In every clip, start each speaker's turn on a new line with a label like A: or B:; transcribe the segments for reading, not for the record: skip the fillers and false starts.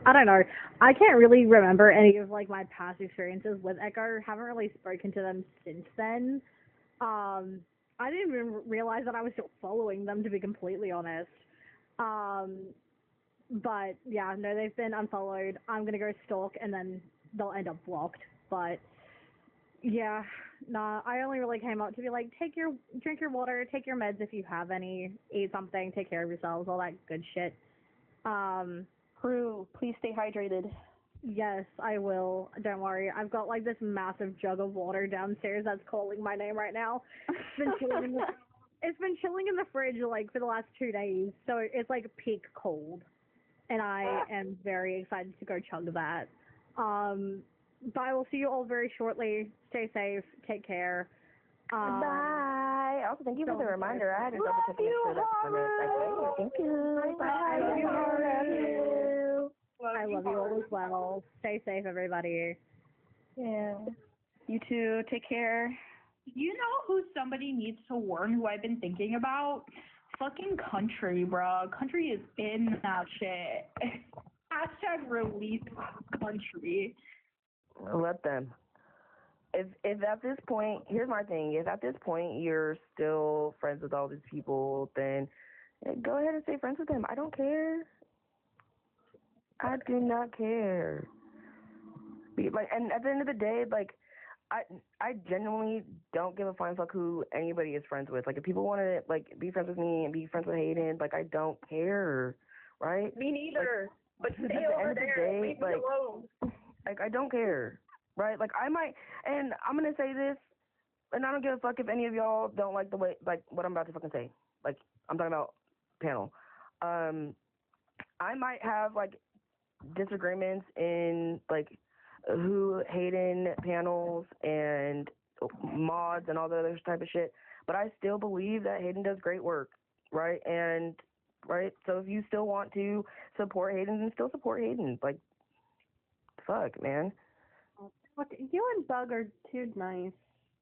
A: I don't know. I can't really remember any of like my past experiences with Echo. Haven't really spoken to them since then. Um, I didn't even realize that I was still following them, to be completely honest. Um, but yeah, no, they've been unfollowed. I'm gonna go stalk, and then they'll end up blocked. But yeah, nah, I only really came up to be like, drink your water, take your meds if you have any, eat something, take care of yourselves, all that good shit. Um,
B: Crew, please stay hydrated.
A: yes, I will. Don't worry. I've got like this massive jug of water downstairs that's calling my name right now. It's been chilling in the it's been chilling in the fridge like for the last 2 days, so it's like peak cold, and I am very excited to go chug that. Um, but I will see you all very shortly. Stay safe. Take care.
B: Bye. Also, thank you for the reminder. I had to double check to make sure that's the minute. Thank you. Bye.
A: I love you.
B: Bye.
A: I love you all as well. Stay safe, everybody.
B: Yeah. You too. Take care.
C: You know who somebody needs to warn, who I've been thinking about? Fucking Country, bro. Country is in that shit. Hashtag release Country.
B: Let them. If at this point, here's my thing. If at this point you're still friends with all these people, then go ahead and stay friends with them. I don't care. I do not care. Like, and at the end of the day, like, I genuinely don't give a flying fuck who anybody is friends with. Like, if people want to like be friends with me and be friends with Hayden, like, I don't care, right?
C: Me neither.
B: Like,
C: but stay
B: at the
C: over
B: end of the
C: there.
B: day,
C: Leave me
B: like,
C: alone.
B: like I don't care, right? Like, I might, and I'm gonna say this, and I don't give a fuck if any of y'all don't like the way, like, what I'm about to fucking say. Like, I'm talking about panel. I might have like disagreements in like who Hayden panels and mods and all the other type of shit, but I still believe that Hayden does great work, right? And right, so if you still want to support Hayden, then still support Hayden. Like, fuck, man.
D: Look, you and Bug are too nice.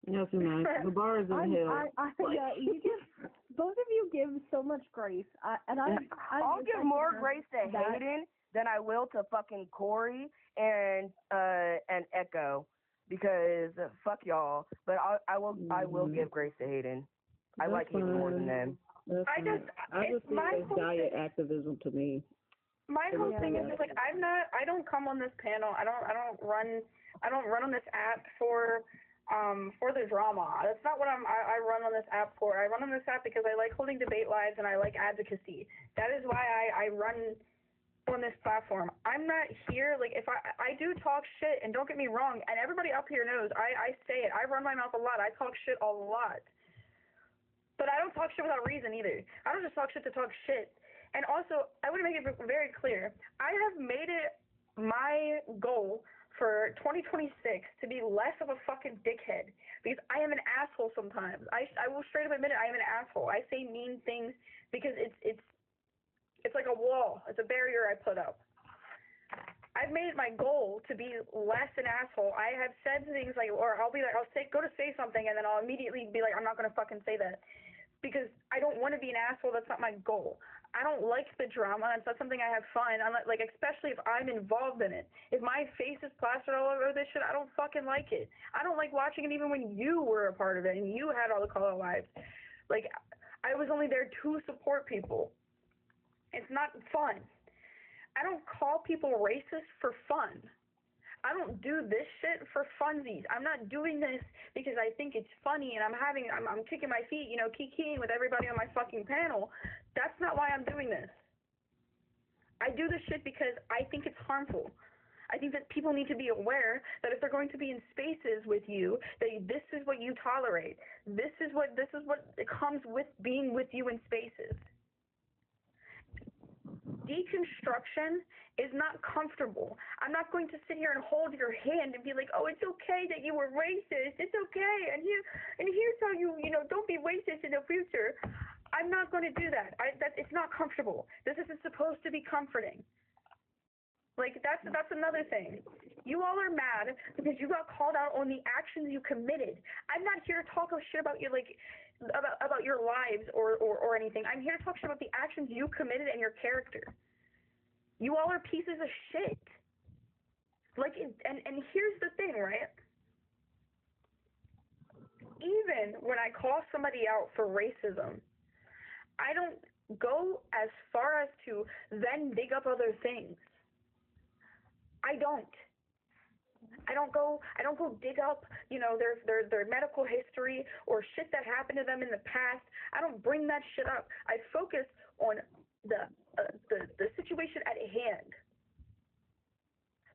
E: Yes, nice. The bar is in hell.
D: Yeah, you give both of you give so much grace,
B: I'll give more grace to Hayden than I will to fucking Corey and Echo, because fuck y'all. But I will give grace to Hayden. I like Hayden more than them.
E: I just think it's diet activism to me.
C: My whole thing is just like I don't come on this panel. I don't run on this app for the drama. That's not what I run on this app for. I run on this app because I like holding debate lives and I like advocacy. That is why I run on this platform. I'm not here, like, if I do talk shit, and don't get me wrong, and everybody up here knows, I say it, I run my mouth a lot, I talk shit a lot. But I don't talk shit without reason either. I don't just talk shit to talk shit. And also, I want to make it very clear, I have made it my goal for 2026 to be less of a fucking dickhead, because I am an asshole sometimes. I will straight up admit it, I am an asshole. I say mean things because it's like a wall. It's a barrier I put up. I've made it my goal to be less an asshole. I have said things like, or I'll be like, go to say something, and then I'll immediately be like, I'm not going to fucking say that. Because I don't want to be an asshole. That's not my goal. I don't like the drama. It's not something I have fun. I'm not, like, especially if I'm involved in it. If my face is plastered all over this shit, I don't fucking like it. I don't like watching it even when you were a part of it and you had all the color lives. Like, I was only there to support people. It's not fun. I don't call people racist for fun. I don't do this shit for funsies. I'm not doing this because I think it's funny and I'm kicking my feet, kikiing with everybody on my fucking panel. That's not why I'm doing this. I do this shit because I think it's harmful. I think that people need to be aware that if they're going to be in spaces with you, that this is what you tolerate. This is what comes with being with you in spaces. Deconstruction is not comfortable. I'm not going to sit here and hold your hand and be like, oh, it's okay that you were racist. It's okay. And here's how you don't be racist in the future. I'm not going to do that. It's not comfortable. This isn't supposed to be comforting. Like, that's another thing. You all are mad because you got called out on the actions you committed. I'm not here to talk shit about you, like, about your lives or anything. I'm here to talk shit about the actions you committed and your character. You all are pieces of shit. Like, and here's the thing, right? Even when I call somebody out for racism, I don't go as far as to then dig up other things. I don't go dig up, their medical history or shit that happened to them in the past. I don't bring that shit up. I focus on the situation at hand.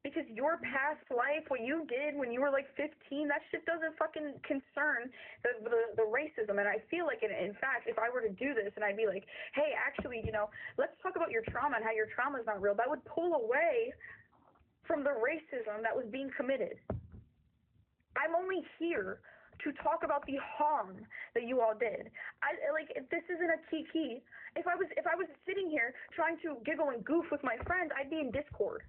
C: Because your past life, what you did when you were like 15, that shit doesn't fucking concern the racism. And I feel like, in fact, if I were to do this and I'd be like, hey, actually, let's talk about your trauma and how your trauma is not real, that would pull away from the racism that was being committed. I'm only here to talk about the harm that you all did. This isn't a kiki. If I was sitting here trying to giggle and goof with my friends, I'd be in Discord.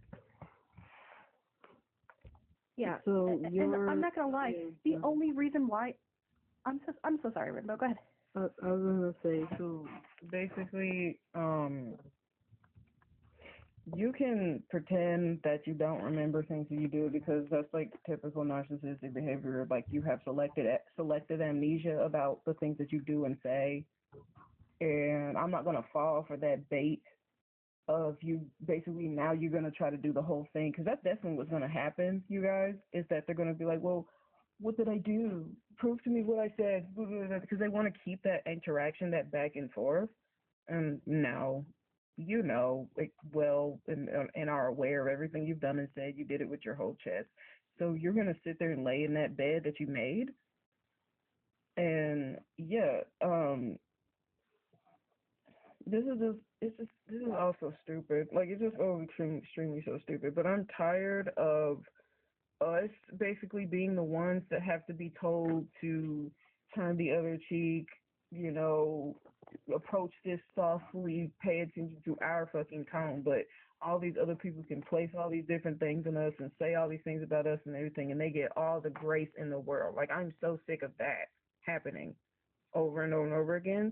D: Yeah,
E: So
D: and I'm not gonna lie. The only reason why I'm so sorry, Rainbow. Go ahead.
E: I was gonna say, so basically, you can pretend that you don't remember things that you do because that's like typical narcissistic behavior. Like you have selective amnesia about the things that you do and say, and I'm not gonna fall for that bait of you basically now you're going to try to do the whole thing, because that's definitely what's going to happen, you guys, is that they're going to be like, well, what did I do? Prove to me what I said, because they want to keep that interaction, that back and forth. And now, well, and are aware of everything you've done and said. You did it with your whole chest. So you're going to sit there and lay in that bed that you made. And yeah, this is also stupid. Like, it's just extremely so stupid. But I'm tired of us basically being the ones that have to be told to turn the other cheek, approach this softly, pay attention to our fucking tone. But all these other people can place all these different things on us and say all these things about us and everything, and they get all the grace in the world. Like, I'm so sick of that happening over and over and over again.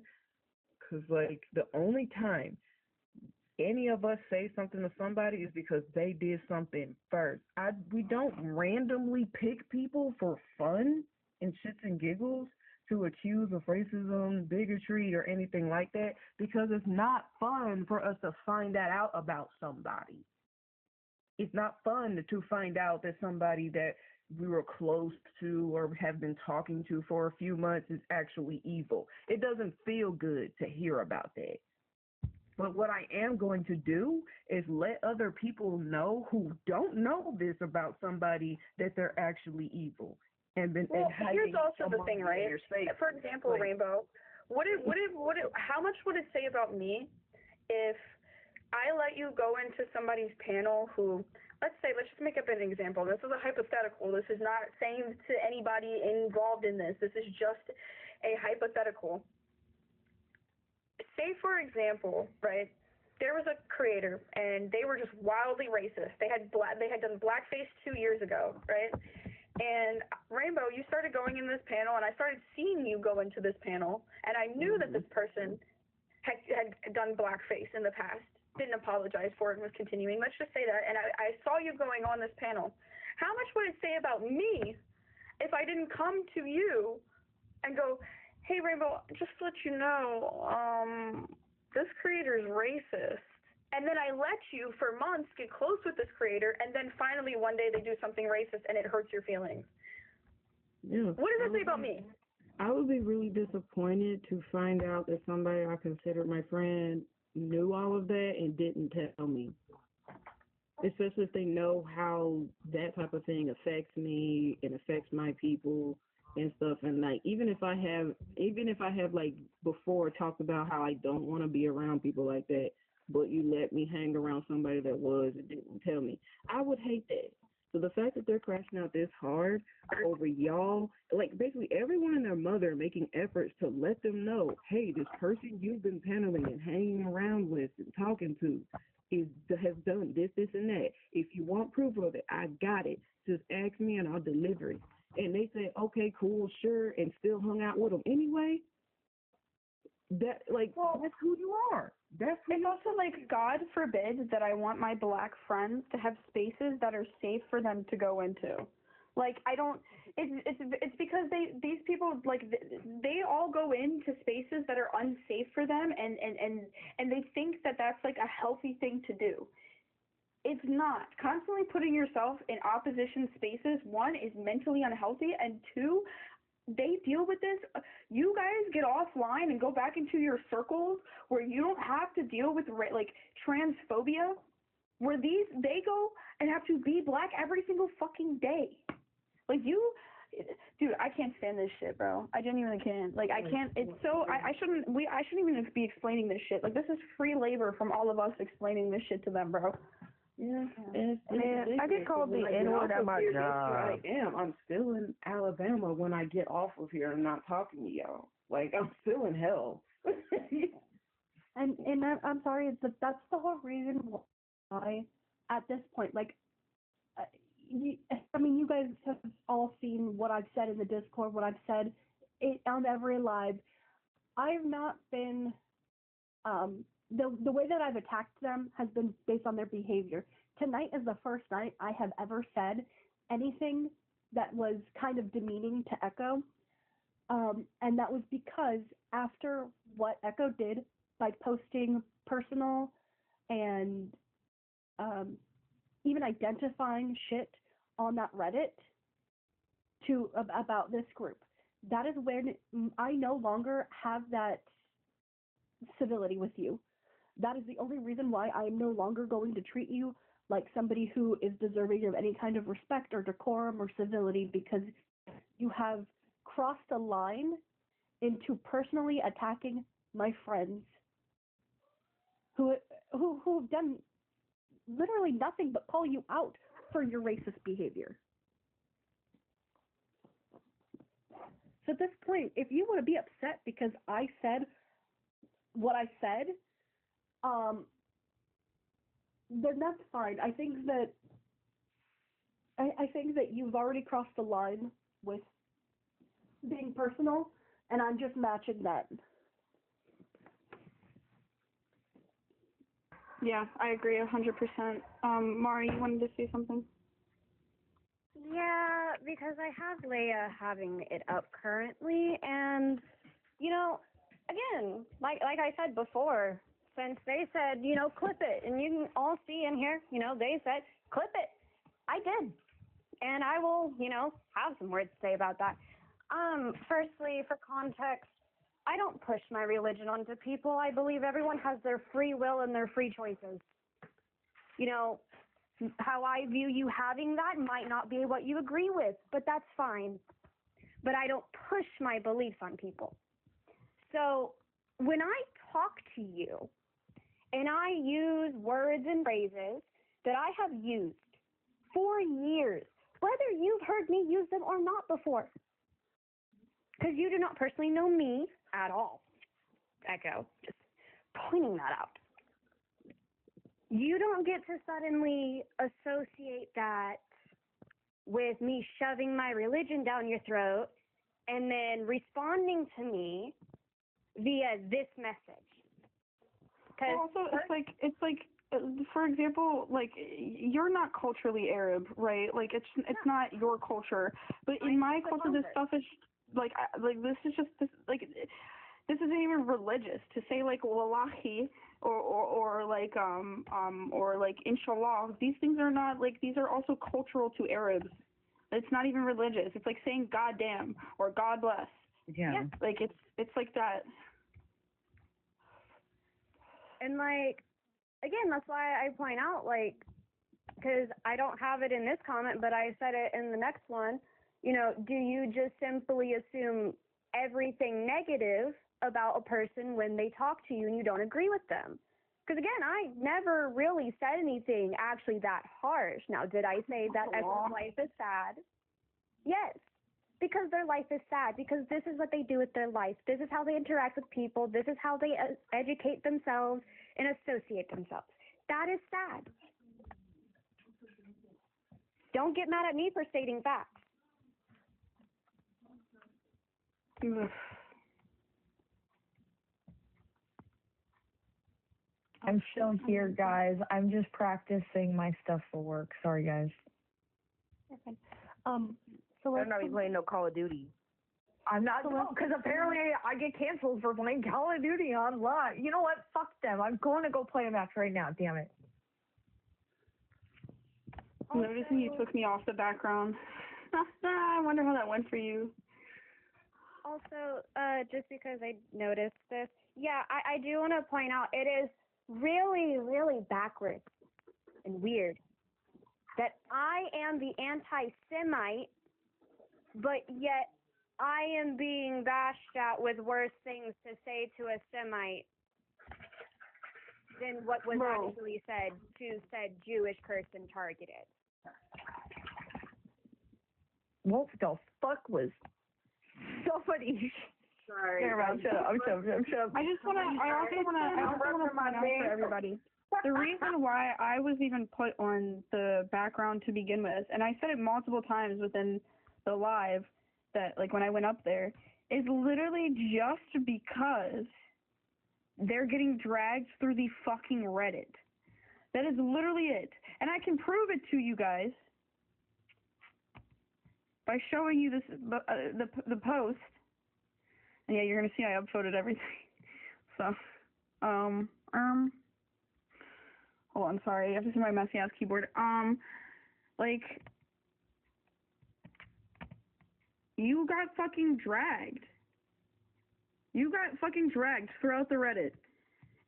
E: Because, like, the only time any of us say something to somebody is because they did something first. We don't randomly pick people for fun and shits and giggles to accuse of racism, bigotry, or anything like that, because it's not fun for us to find that out about somebody. It's not fun to find out that somebody that we were close to or have been talking to for a few months is actually evil. It doesn't feel good to hear about that. But what I am going to do is let other people know who don't know this about somebody that they're actually evil. And
C: here's also the thing, right? For example, like, Rainbow, how much would it say about me if I let you go into somebody's panel who, let's just make up an example. This is a hypothetical. This is not saying to anybody involved in this. This is just a hypothetical. Say, for example, right, there was a creator, and they were just wildly racist. They had done blackface 2 years ago, right? And Rainbow, you started going in this panel, and I started seeing you go into this panel, and I knew that this person had done blackface in the past, didn't apologize for it, and was continuing. Let's just say that. And I saw you going on this panel. How much would it say about me if I didn't come to you and go, hey, Rainbow, just to let you know, this creator's racist. And then I let you, for months, get close with this creator, and then finally one day they do something racist and it hurts your feelings.
E: Yeah.
C: What does that say about me?
E: I would be really disappointed to find out that somebody I considered my friend knew all of that and didn't tell me. Especially if they know how that type of thing affects me and affects my people and stuff. And like, even if I have like before talked about how I don't want to be around people like that, but you let me hang around somebody that was and didn't tell me, I would hate that. So the fact that they're crashing out this hard over y'all, like basically everyone and their mother making efforts to let them know, hey, this person you've been paneling and hanging around with and talking to has done this, and that. If you want proof of it, I got it. Just ask me and I'll deliver it. And they say, okay, cool, sure, and still hung out with them anyway. that like
C: Well,
E: that's who you are. That's who
C: it's
E: you
C: also like, God forbid that I want my black friends to have spaces that are safe for them to go into. Like, I don't. It's because these people, like, they all go into spaces that are unsafe for them, and they think that that's like a healthy thing to do. It's not. Constantly putting yourself in opposition spaces, one, is mentally unhealthy, and two, they deal with this. You guys get offline and go back into your circles where you don't have to deal with like transphobia, where they go and have to be black every single fucking day. Like, dude, I can't stand this shit, bro. I genuinely can't. Like, I can't. It's so. I shouldn't even be explaining this shit. Like, this is free labor from all of us explaining this shit to them, bro.
E: Yeah,
B: Man, I get called the N-word at my job.
E: I'm still in Alabama when I get off of here and not talking to y'all. Like, I'm still in hell.
D: And I'm sorry, that's the whole reason why, at this point, like, you guys have all seen what I've said in the Discord, what I've said on every live. I've not been, the way that I've attacked them has been based on their behavior. Tonight is the first night I have ever said anything that was kind of demeaning to Echo. And that was because after what Echo did by posting personal and even identifying shit on that Reddit about this group, that is when I no longer have that civility with you. That is the only reason why I am no longer going to treat you like somebody who is deserving of any kind of respect or decorum or civility, because you have crossed a line into personally attacking my friends who have done literally nothing but call you out for your racist behavior. So at this point, if you want to be upset because I said what I said, then that's fine. I think that you've already crossed the line with being personal, and I'm just matching that.
C: Yeah, I agree 100%. Mari, you wanted to say something?
F: Yeah, because I have Leia having it up currently, and, you know, again, like I said before, since they said, you know, clip it, and you can all see in here, you know, they said, clip it. I did. And I will, you know, have some words to say about that. Firstly, for context, I don't push my religion onto people. I believe everyone has their free will and their free choices. You know, how I view you having that might not be what you agree with, but that's fine. But I don't push my beliefs on people. So when I talk to you and I use words and phrases that I have used for years, whether you've heard me use them or not before, because you do not personally know me at all, Echo, just pointing that out. You don't get to suddenly associate that with me shoving my religion down your throat and then responding to me via this message.
C: Also, it's like, for example, like, you're not culturally Arab, right? Like, it's not your culture. But in my culture, this stuff is like this is just this, like, this isn't even religious. To say like wallahi or like inshallah, these things are not, like, these are also cultural to Arabs. It's not even religious. It's like saying goddamn or God bless.
B: Yeah.
C: Like, it's like that.
F: And, like, again, that's why I point out, like, because I don't have it in this comment, but I said it in the next one, you know, do you just simply assume everything negative about a person when they talk to you and you don't agree with them? Because, again, I never really said anything actually that harsh. Now, did I say that everyone's life is sad? Yes. Because their life is sad, because this is what they do with their life. This is how they interact with people. This is how they educate themselves and associate themselves. That is sad. Don't get mad at me for stating facts.
G: I'm still here, guys. I'm just practicing my stuff for work. Sorry, guys.
D: So
B: I'm
D: let's
B: not even playing no Call of Duty.
G: I'm not because apparently I get canceled for playing Call of Duty online. You know what? Fuck them. I'm going to go play a match right now. Damn it.
C: Noticing you took me off the background. I wonder how that went for you.
F: Also, just because I noticed this, yeah, I do want to point out it is really, really backwards and weird that I am the anti-Semite, but yet I am being bashed at with worse things to say to a Semite than what was actually said to said Jewish person targeted.
G: What the fuck was somebody?
C: Sorry.
G: Never mind. Shut up. I'm shut up.
C: I also want to point out for everybody the reason why I was even put on the background to begin with, and I said it multiple times within the live that like when I went up there, is literally just because they're getting dragged through the fucking Reddit. That is literally it, and I can prove it to you guys by showing you this the post. And yeah, you're gonna see I upvoted everything. So, hold on, sorry, I have to see my messy ass keyboard. Like, you got fucking dragged. You got fucking dragged throughout the Reddit,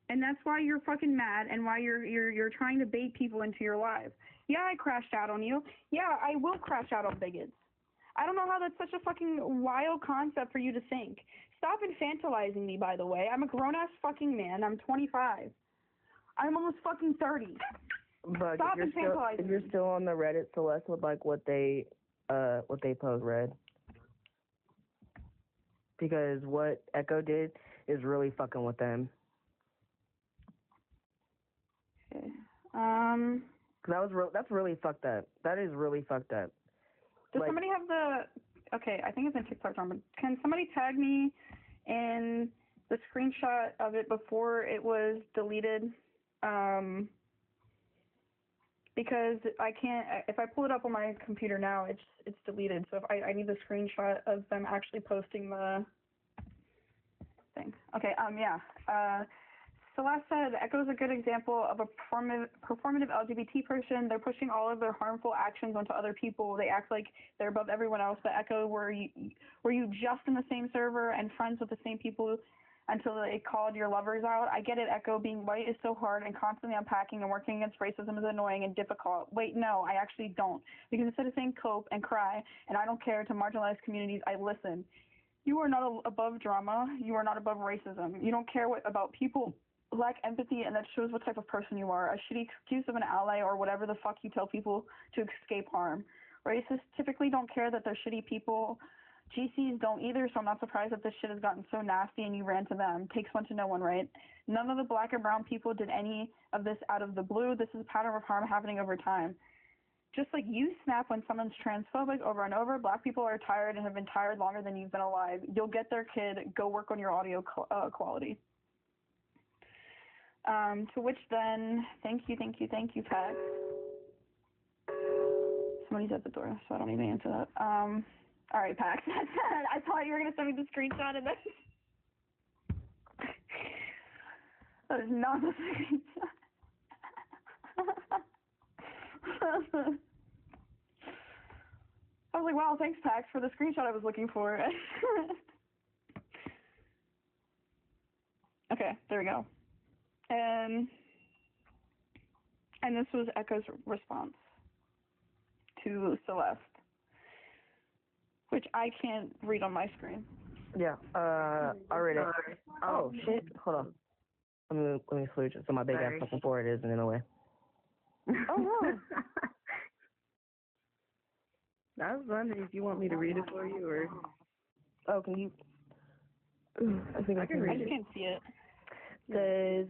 C: and that's why you're fucking mad and why you're trying to bait people into your live. Yeah, I crashed out on you. Yeah, I will crash out on bigots. I don't know how that's such a fucking wild concept for you to think. Stop infantilizing me, by the way. I'm a grown-ass fucking man. I'm 25. I'm almost fucking 30.
B: But
C: Stop
B: if
C: infantilizing
B: you're
C: me.
B: still on the Reddit, Celeste would like what they post read. Because what Echo did is really fucking with them.
C: Okay.
B: That's really fucked up. That is really fucked up.
C: Does somebody have the... Okay, I think it's in TikTok, but can somebody tag me in the screenshot of it before it was deleted? Because I can't... If I pull it up on my computer now, it's deleted. So if I need the screenshot of them actually posting the thing. Okay, yeah. Celeste said, Echo's a good example of a performative LGBT person. They're pushing all of their harmful actions onto other people. They act like they're above everyone else. But Echo, were you just in the same server and friends with the same people until they called your lovers out? I get it, Echo. Being white is so hard, and constantly unpacking and working against racism is annoying and difficult. Wait, no, I actually don't. Because instead of saying cope and cry, and I don't care to marginalized communities, I listen. You are not above drama. You are not above racism. You don't care about people lack empathy, and that shows what type of person you are. A shitty excuse of an ally or whatever the fuck you tell people to escape harm. Racists typically don't care that they're shitty people. GCs don't either, so I'm not surprised that this shit has gotten so nasty and you ran to them. Takes one to know one, right? None of the black and brown people did any of this out of the blue. This is a pattern of harm happening over time. Just like you snap when someone's transphobic over and over, black people are tired and have been tired longer than you've been alive. You'll get there, kid. Go work on your audio quality. To which then, thank you, Pax. Somebody's at the door, so I don't even answer that. All right, Pax. I thought you were gonna send me the screenshot and then that is not the screenshot. I was like, wow, thanks, Pax, for the screenshot I was looking for. Okay, there we go. And this was Echo's response to Celeste, which I can't read on my screen.
B: Yeah, I read it. Oh, shit. Hold on. Let me switch it so my big ass fucking forehead isn't in the way.
E: Oh, no. I was wondering if you want me to read it for you, or...
B: Oh, can you... I think I can
C: I
B: read it.
C: can't see it.
B: Says,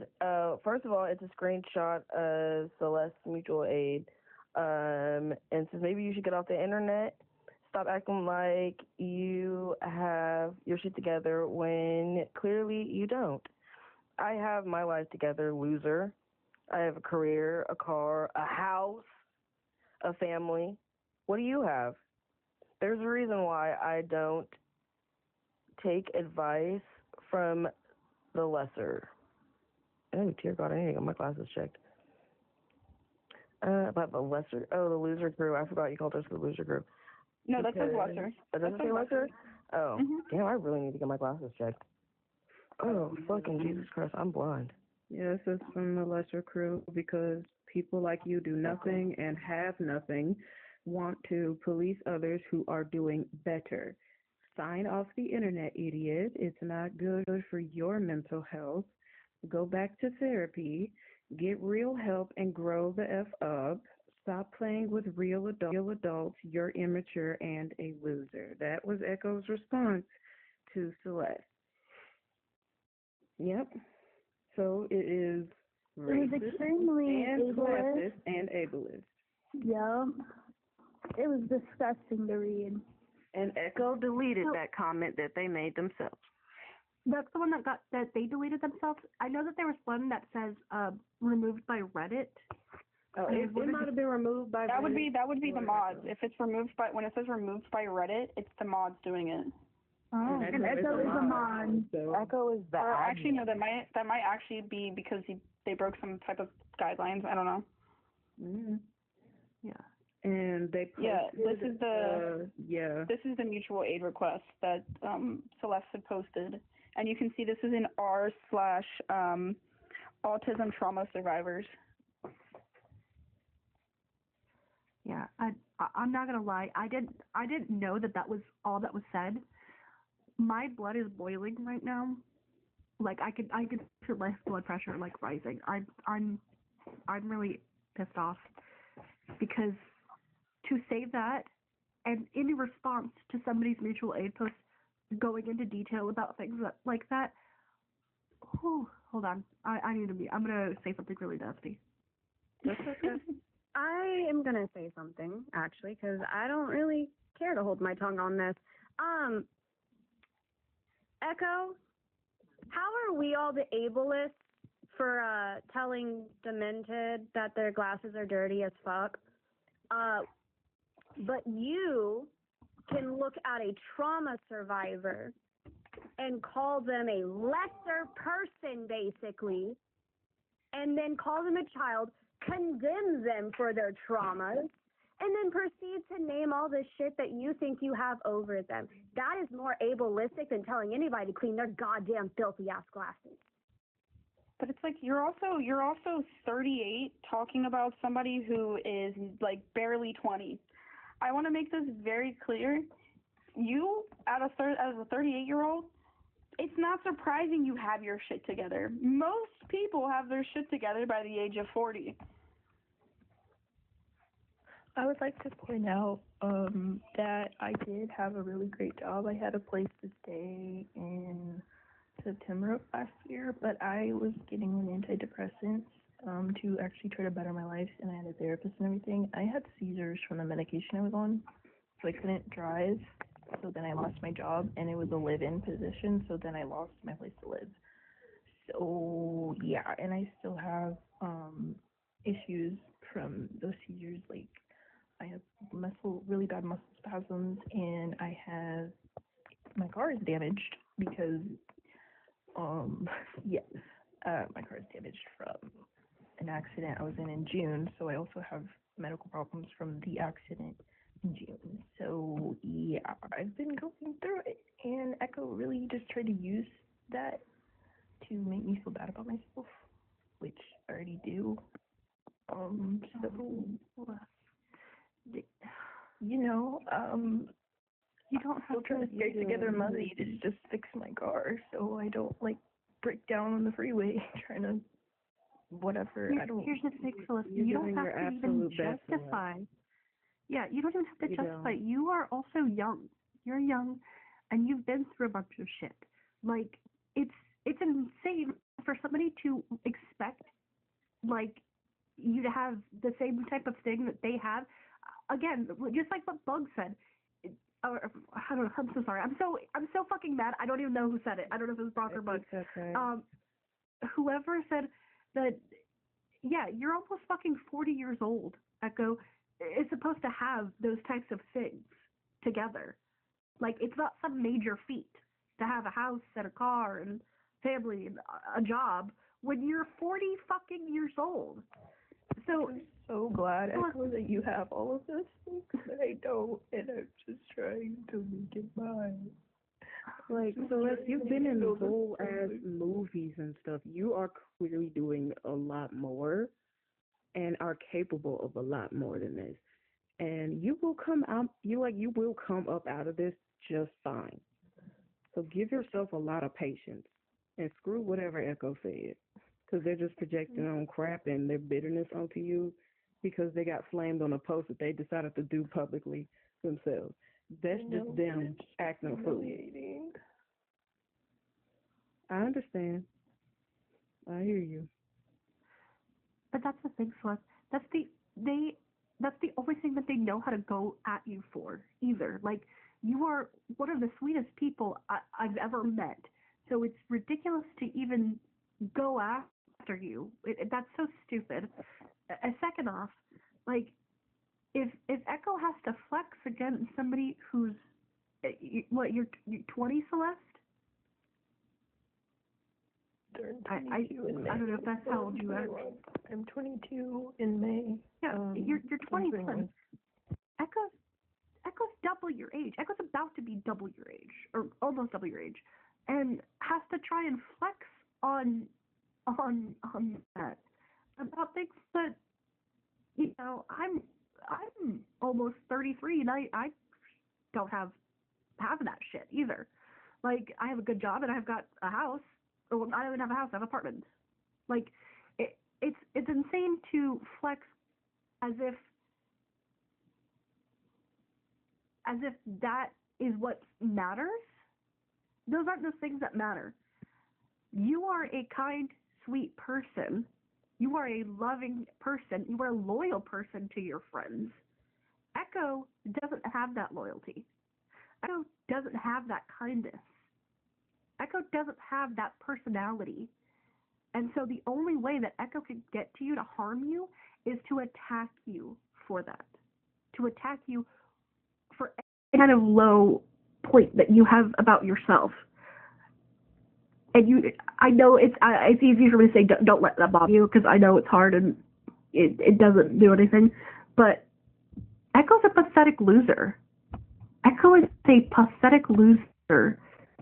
B: first of all, it's a screenshot of Celeste's mutual aid. And says maybe you should get off the internet. Stop acting like you have your shit together when clearly you don't. I have my life together, loser. I have a career, a car, a house, a family. What do you have? There's a reason why I don't take advice from the lesser. Oh, dear God, I need to get my glasses checked. About the lesser. Oh, the loser crew. I forgot you called us the loser crew.
C: No, that says lesser.
B: It doesn't say lesser? Oh,
C: Mhm.
B: damn, I really need to get my glasses checked. Oh, fucking Jesus Christ, I'm blind.
E: Yeah, this is from the lesser crew because people like you do nothing and have nothing, want to police others who are doing better. Sign off the internet, idiot. It's not good for your mental health. Go back to therapy, get real help, and grow the F up. Stop playing with real adults. You're immature and a loser. That was Echo's response to Celeste. Yep. So it is
D: It was
E: racist
D: extremely
E: and
D: ableist.
E: classist and ableist.
D: Yeah. It was disgusting to read.
B: And Echo deleted that comment that they made themselves.
D: That's the one that they deleted themselves. I know that there was one that says removed by Reddit.
E: Oh, it might have been removed by
C: That would be
E: Reddit
C: the
E: or
C: mods.
E: Echo.
C: If it's removed by when it says removed by Reddit, it's the mods doing it.
D: Oh, and Echo is a mod.
E: So,
B: Echo is the
C: Or
B: admin.
C: actually, no, that might actually be because they broke some type of guidelines. I don't know.
E: mm,
D: Yeah.
E: and they posted,
C: Yeah, this is the mutual aid request that Celeste had posted, and you can see this is in r/autism trauma survivors.
D: Yeah, I'm not gonna lie. I didn't know that was all that was said. My blood is boiling right now. Like I could feel my blood pressure like rising. I'm really pissed off because to say that and in response to somebody's mutual aid post going into detail about things like that. Whew, hold on. I'm gonna say something really nasty.
B: That's okay.
F: I am gonna say something actually because I don't really care to hold my tongue on this. Echo, how are we all the ableists for telling Demented that their glasses are dirty as fuck? But you can look at a trauma survivor and call them a lesser person, basically, and then call them a child, condemn them for their traumas, and then proceed to name all the shit that you think you have over them. That is more ableistic than telling anybody to clean their goddamn filthy ass glasses.
C: But it's like you're also 38 talking about somebody who is like barely 20. I want to make this very clear. You, as a 38-year-old, it's not surprising you have your shit together. Most people have their shit together by the age of 40.
H: I would like to point out that I did have a really great job. I had a place to stay in September of last year, but I was getting an antidepressant to actually try to better my life, and I had a therapist and everything. I had seizures from the medication I was on, so I couldn't drive. So then I lost my job, and it was a live-in position, so then I lost my place to live. So yeah, and I still have issues from those seizures. Like I have really bad muscle spasms, and I have my car is damaged because my car is damaged from an accident I was in June. So I also have medical problems from the accident in June. So yeah, I've been going through it, and Echo really just tried to use that to make me feel bad about myself, which I already do. You don't have to scrape together money to just fix my car, so I don't like break down on the freeway trying to whatever.
D: Here's the thing, Celeste. You don't have to even justify. Yeah, you don't even have to justify. You are also young. You're young, and you've been through a bunch of shit. Like it's insane for somebody to expect like you to have the same type of thing that they have. Again, just like what Bug said. Or, I don't know. I'm so sorry. I'm so fucking mad. I don't even know who said it. I don't know if it was Brock or Bug.
E: Okay.
D: Whoever said that yeah, you're almost fucking 40 years old, Echo. It's supposed to have those types of things together. Like, it's not some major feat to have a house and a car and family and a job when you're 40 fucking years old. So,
H: I'm so glad, Echo, that you have all of those things, but I don't, and I'm just trying to make it by.
E: Like, so as you've been in whole ass movies and stuff, you are clearly doing a lot more and are capable of a lot more than this. And you will come out, you will come up out of this just fine. So give yourself a lot of patience and screw whatever Echo said. Because they're just projecting on crap and their bitterness onto you because they got flamed on a post that they decided to do publicly themselves. That's just them acting a fool. I understand. I hear you.
D: but that's the thing, Celeste. That's the only thing that they know how to go at you for, either. Like, you are one of the sweetest people I've ever met. So it's ridiculous to even go after you. That's so stupid. Second off, like, if Echo has to flex against somebody who's, what, you're 20, Celeste?
H: Turned 22 in May.
D: I don't know if that's how old you are.
H: I'm 22 in May.
D: Yeah, you're 21. Echo's double your age. Echo's about to be double your age, or almost double your age, and has to try and flex on that about things that, you know, I'm almost 33 and I don't have that shit either. Like, I have a good job and I've got a house. Well, I don't even have a house, I have apartments. Like, it's insane to flex as if that is what matters. Those aren't the things that matter. You are a kind, sweet person. You are a loving person. You are a loyal person to your friends. Echo doesn't have that loyalty. Echo doesn't have that kindness. Echo doesn't have that personality. And so the only way that Echo can get to you to harm you is to attack you for that. To attack you for any kind of low point that you have about yourself. And I know it's easy for me to say don't let that bother you, because I know it's hard and it doesn't do anything. But Echo's a pathetic loser. Echo is a pathetic loser.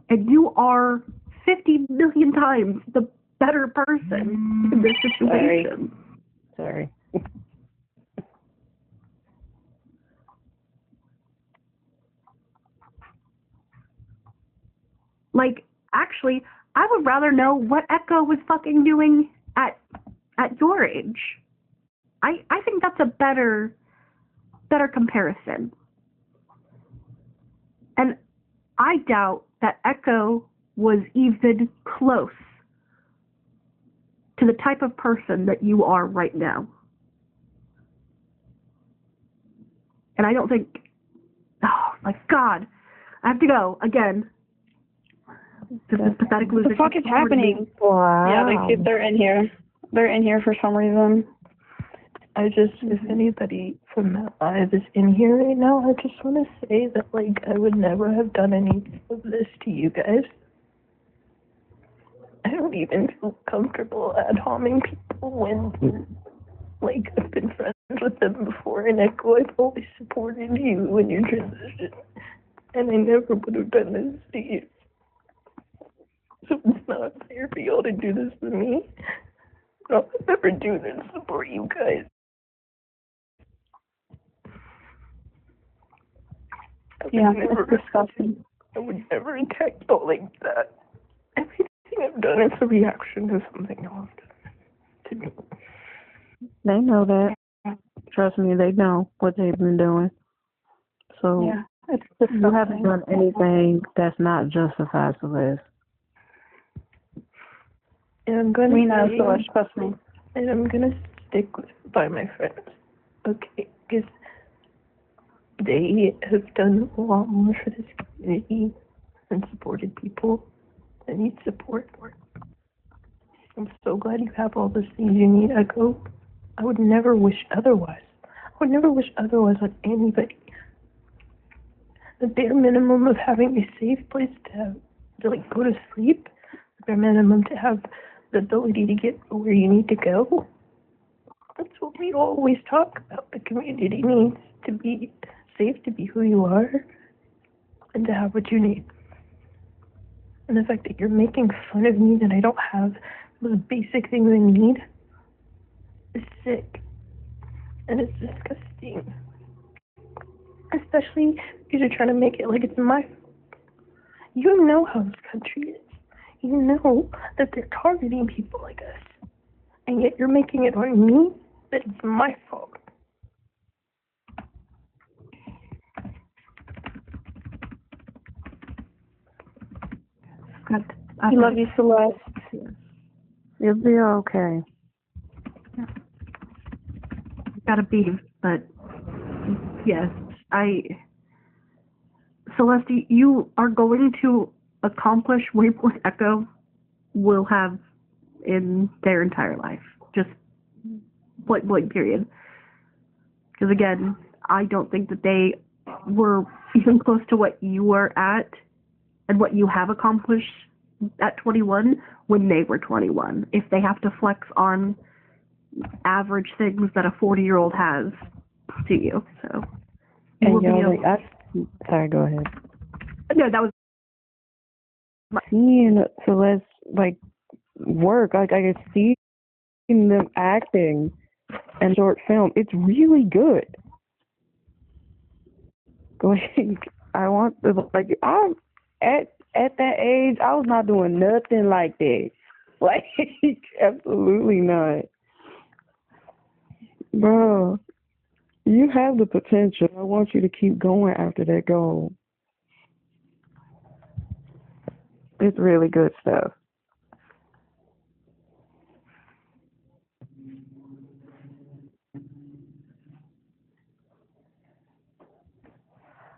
D: And you are 50 million times the better person in this situation.
E: Sorry.
D: Like, actually, I would rather know what Echo was fucking doing at your age. I think that's a better comparison. And I doubt that Echo was even close to the type of person that you are right now. And I don't think, oh my God, I have to go again. This is pathetic loser.
I: What the fuck is happening? Wow. Yeah, they're in here. They're in here for some reason.
H: If anybody from that live is in here right now, I just want to say that, like, I would never have done any of this to you guys. I don't even feel comfortable ad-homing people when, like, I've been friends with them before, and Echo, I've always supported you in your transition, and I never would have done this to you. So it's not fair for y'all to do this to me. I'll never do this to support you guys.
I: Yeah, it's disgusting.
H: I would never attack y'all like that. Everything I've done is a reaction to something y'all have done to me.
I: They know that. Trust me, they know what they've been doing. So yeah, it's disgusting. You haven't done anything that's not justified for this.
H: And I'm gonna
I: we know, so trust me.
H: And I'm gonna stick by my friends, okay? Because they have done a lot more for this community and supported people that need support more. I'm so glad you have all the things you need, Echo. I would never wish otherwise. I would never wish otherwise on anybody. The bare minimum of having a safe place to like go to sleep, the bare minimum to have the ability to get where you need to go. That's what we always talk about. The community needs to be safe, to be who you are, and to have what you need. And the fact that you're making fun of me that I don't have those basic things I need is sick. And it's disgusting. Especially because you're trying to make it like it's my fault. You know how this country is. You know that they're targeting people like us. And yet you're making it on me that it's my fault.
I: I
D: love you, Celeste.
I: You'll be okay.
J: Gotta be, but yes, Celeste, you are going to accomplish what Echo will have in their entire life. Just point period. Because again, I don't think that they were even close to what you were at and what you have accomplished at 21 when they were 21. If they have to flex on average things that a 40-year-old has to you, so.
I: And sorry, go ahead.
J: No, that was
I: seeing Celeste like work. Like I can see them acting in short film. It's really good. Like I want to I'm at that age. I was not doing nothing like that. Like absolutely not, bro. You have the potential. I want you to keep going after that goal. It's really good stuff.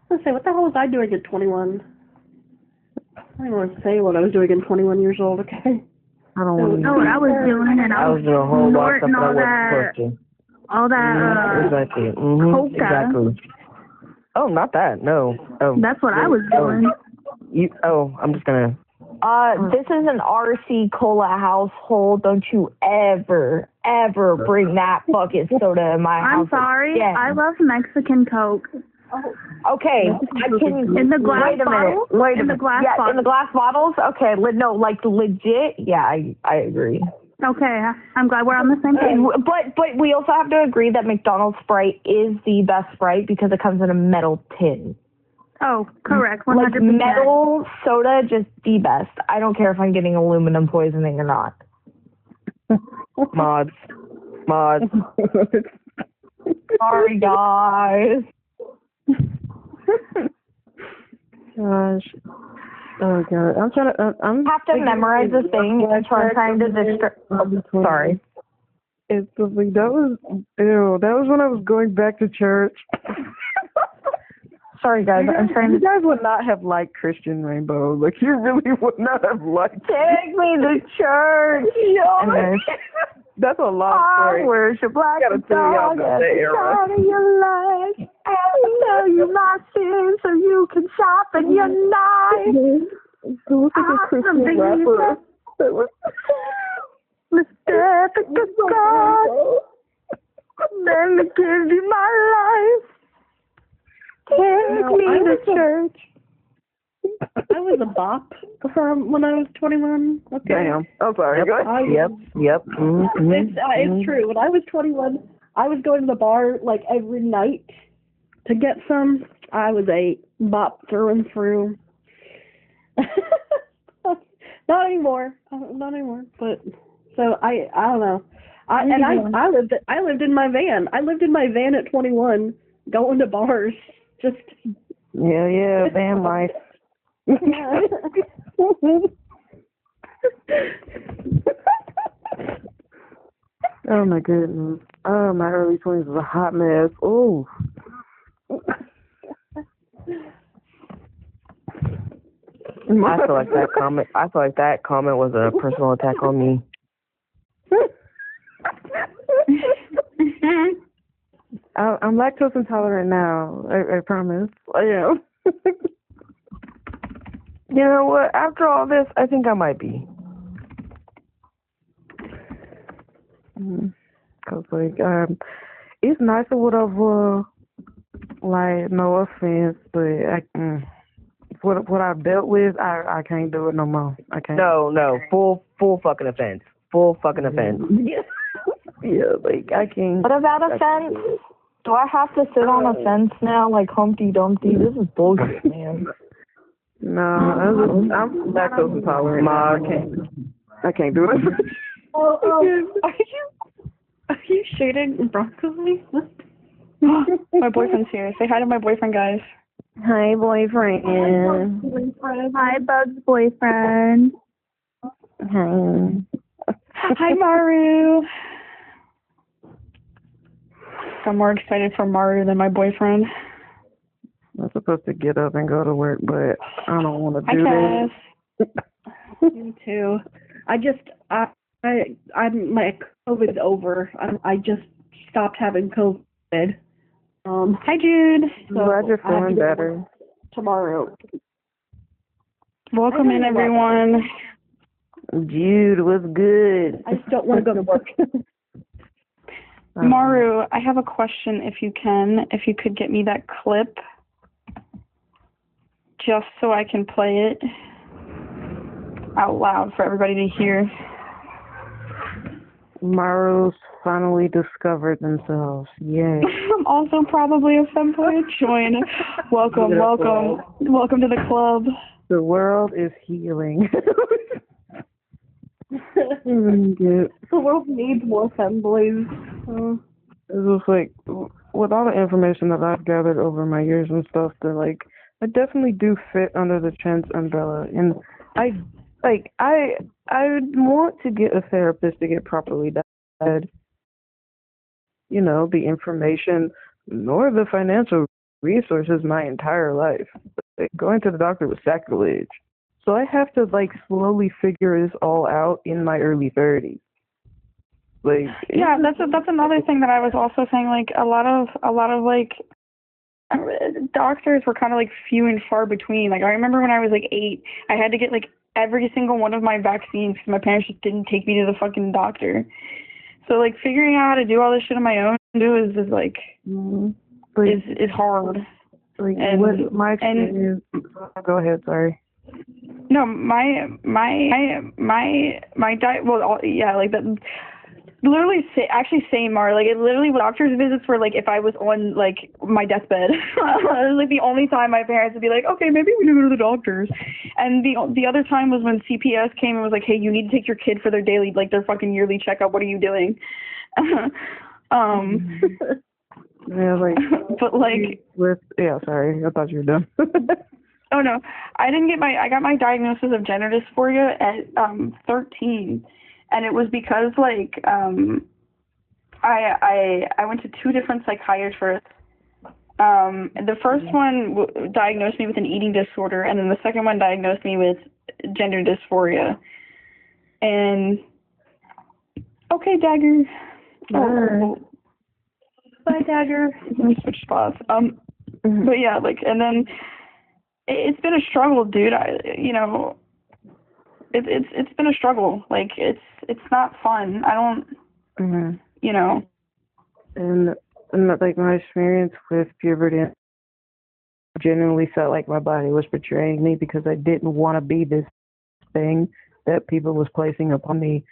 D: Let's say, what the hell was I doing at 21? I don't want to say what I was doing at 21 years old, okay?
I: I don't want to
K: know what I was doing, and I was
L: doing a whole lot of stuff
K: snorting
L: that I wasn't supposed to.
K: all that,
L: Exactly.
K: coca.
L: Exactly. Oh, not that. No. Oh,
K: That's what I was doing.
L: I'm just gonna.
G: This is an RC Cola household. Don't you ever bring that fucking soda in my house.
K: I'm sorry.
G: again.
K: I love Mexican Coke.
G: Okay, I can.
K: In the glass
G: wait a minute.
K: bottles?
G: Wait a
K: In the
G: minute.
K: glass
G: yeah,
K: bottles.
G: in the glass bottles. Okay, no, like legit. Yeah, I agree.
K: Okay, I'm glad we're on the same page.
G: But we also have to agree that McDonald's Sprite is the best Sprite because it comes in a metal tin.
K: Oh, correct. 100%.
G: Like metal soda, just the best. I don't care if I'm getting aluminum poisoning or not.
L: Mods.
G: Sorry, guys.
I: Gosh. Oh god. I'm trying to. I'm
G: have to memorize this thing, and so I'm trying to distract. Oh, sorry.
I: It's like that was That was when I was going back to church.
G: Sorry, guys. I'm trying to.
I: You guys would not have liked Christian Rainbow. Like you really would not have liked.
G: Take me to church.
I: Anyways, that's a long story.
G: I worship like a dog at the start of your life. I know you my sin, so you can sharpen your knife.
I: Who was a Christian rapper? That was
G: Mr. God, let me give you my life. Take me to church.
D: I was a bop from when I was 21. Okay.
I: Damn. I'm sorry.
L: Yep.
I: Go ahead.
L: Yep. Mm-hmm.
D: It's true. When I was 21, I was going to the bar like every night to get some. I was a bop through and through. Not anymore. Not anymore. But so I don't know. I lived in my van. I lived in my van at 21, going to bars. Just
I: yeah, van life. Oh my goodness. Oh, my early 20s was a hot mess. Oh.
L: I feel like that comment was a personal attack on me.
I: I'm lactose intolerant now. I promise. I am.
L: You know what? After all this, I think I might be.
I: Cause like it's nice or whatever. Like no offense, but what I've dealt with, I can't do it no more. I can't.
L: No, full fucking offense. Full fucking offense.
I: Yeah, like I can't.
G: What about a fence? Do I have to sit on a fence now, like Humpty Dumpty? This is bullshit, man.
I: No, I'm lactose intolerant. I can't do it.
M: Are you shading broccoli? My boyfriend's here. Say hi to my boyfriend, guys.
I: Hi, boyfriend.
K: Hi, Bug's boyfriend.
I: Hi.
M: Hi, Maru. I'm more excited for Maru than my boyfriend.
I: I'm supposed to get up and go to work, but I don't want to
M: Hi,
I: do
M: Cass.
I: that.
D: Me too. My COVID's over. I just stopped having COVID.
M: Hi, Jude.
I: I'm glad you're
D: I have to
I: feeling
D: go to
I: better.
D: work tomorrow.
M: Welcome in, everyone.
I: Jude, what's good?
D: I just don't want to go to work.
M: Maru, I have a question if you can. If you could get me that clip just so I can play it out loud for everybody to hear.
I: Maru's finally discovered themselves. Yay.
M: I'm also probably a femboy. Join. Welcome to the club.
I: The world is healing. The
D: world needs more femboys.
I: It's just like, with all the information that I've gathered over my years and stuff, that like, I definitely do fit under the trans umbrella, and I want to get a therapist to get properly diagnosed. You know, the information nor the financial resources my entire life. Like, going to the doctor was sacrilege. So I have to like slowly figure this all out in my early 30s. Like,
M: yeah, that's another thing that I was also saying. Like a lot of like doctors were kind of like few and far between. Like I remember when I was like 8, I had to get like every single one of my vaccines because my parents just didn't take me to the fucking doctor. So like figuring out how to do all this shit on my own is like is hard.
I: Like, what my experience? Go ahead, sorry.
M: No, my diet. Well, yeah, like that. Literally, same, Mar. Like, it literally, doctor's visits were like if I was on like my deathbed. It was like the only time my parents would be like, okay, maybe we need to go to the doctors. And the other time was when CPS came and was like, hey, you need to take your kid for their daily, like their fucking yearly checkup. What are you doing?
I: Yeah, like.
M: But like.
I: Sorry, I thought you were done.
M: Oh no, I got my diagnosis of gender dysphoria at 13, and it was because like I went to 2 different psychiatrists. The first one diagnosed me with an eating disorder, and then the second one diagnosed me with gender dysphoria. And okay, Dagger. Oh, bye, Dagger. Let me switch spots. But yeah, like, and then. It's been a struggle, dude. It's been a struggle. Like it's not fun. I don't, you know.
I: And like my experience with puberty, I genuinely felt like my body was betraying me because I didn't want to be this thing that people was placing upon me.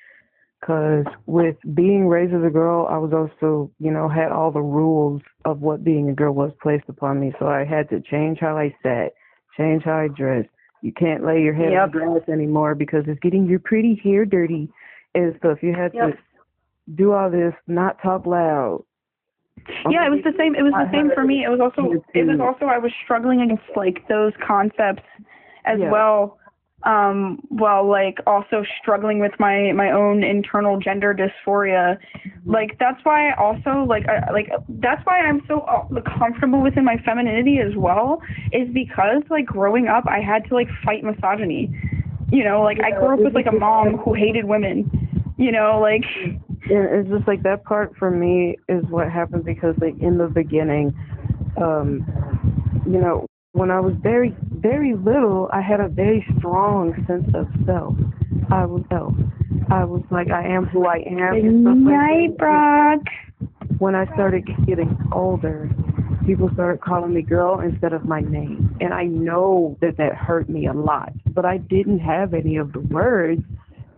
I: Because with being raised as a girl, I was also, had all the rules of what being a girl was placed upon me. So I had to change how I sat. Change how I dress. You can't lay your head on the grass anymore because it's getting your pretty hair dirty and stuff. You had to do all this, not talk loud.
M: Yeah, it was the same. It was the same for me. It was also I was struggling against like those concepts as well. While like also struggling with my own internal gender dysphoria. Like that's why I also that's why I'm so comfortable within my femininity as well, is because like growing up I had to like fight misogyny. I grew up with like a mom who hated women.
I: Yeah, it's just like that part for me is what happened because like in the beginning, you know, when I was very, very little, I had a very strong sense of self. I was like, I am who I am. And stuff like that.
M: Brock.
I: When I started getting older, people started calling me girl instead of my name. And I know that that hurt me a lot, but I didn't have any of the words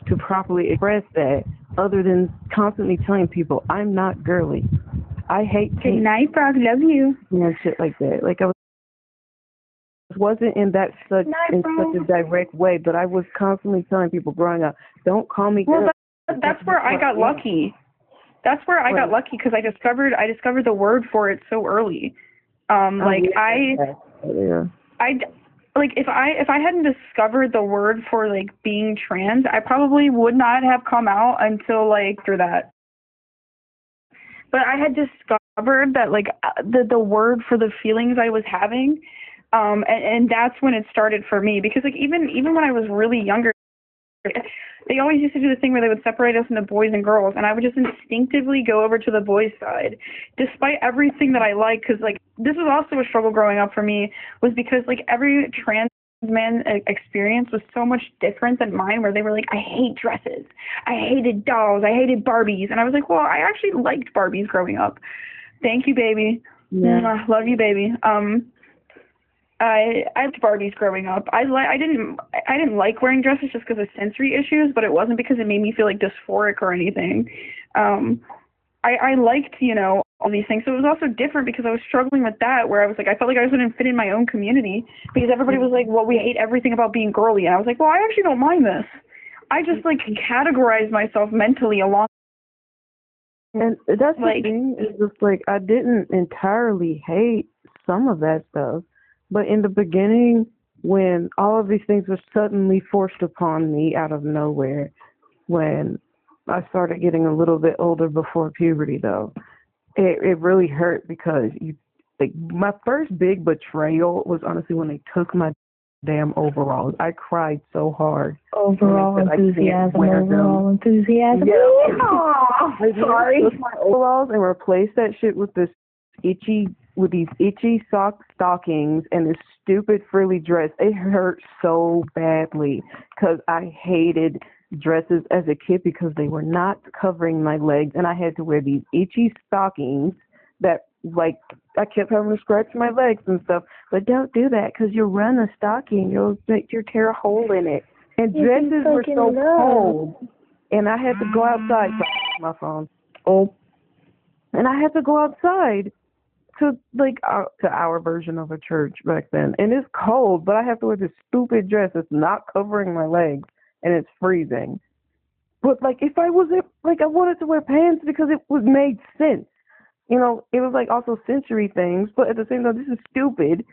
I: to properly express that other than constantly telling people I'm not girly. I hate
M: Good night, Brock. Love you.
I: And shit like that. Like I wasn't in that such a direct way, but I was constantly telling people growing up, don't call me girl.
M: Well, that's where I got lucky. That's where I got lucky because I discovered the word for it so early. If I hadn't discovered the word for like being trans, I probably would not have come out until like through that. But I had discovered that like the word for the feelings I was having, and that's when it started for me. Because like even when I was really younger, they always used to do the thing where they would separate us into boys and girls, and I would just instinctively go over to the boys' side, despite everything that I like. Because like this was also a struggle growing up for me, was because like every trans man experience was so much different than mine, where they were like, I hate dresses, I hated dolls, I hated Barbies, and I was like, well, I actually liked Barbies growing up. Thank you, baby. Yeah. Love you, baby. I liked Barbies growing up. I didn't like wearing dresses just because of sensory issues, but it wasn't because it made me feel like dysphoric or anything. I liked, all these things. So it was also different because I was struggling with that, where I was like, I felt like I wouldn't fit in my own community because everybody was like, well, we hate everything about being girly. And I was like, well, I actually don't mind this. I just like categorize myself mentally along.
I: And that's the thing, is just like, I didn't entirely hate some of that stuff. But in the beginning, when all of these things were suddenly forced upon me out of nowhere, when I started getting a little bit older before puberty, though, it really hurt because my first big betrayal was honestly when they took my damn overalls. I cried so hard.
G: Overall enthusiasm.
I: Yeah. Sorry. Took my overalls and replaced that shit with these itchy stockings and this stupid frilly dress. It hurt so badly because I hated dresses as a kid because they were not covering my legs, and I had to wear these itchy stockings that, like, I kept having to scratch my legs and stuff. But don't do that because you'll run a stocking, you'll tear a hole in it. And dresses were so cold, and I had to go outside. My phone. And I had to go outside to our version of a church back then, and it's cold, but I have to wear this stupid dress that's not covering my legs, and it's freezing. But like, if I wasn't I wanted to wear pants because it made sense. It was like also sensory things, but at the same time, this is stupid.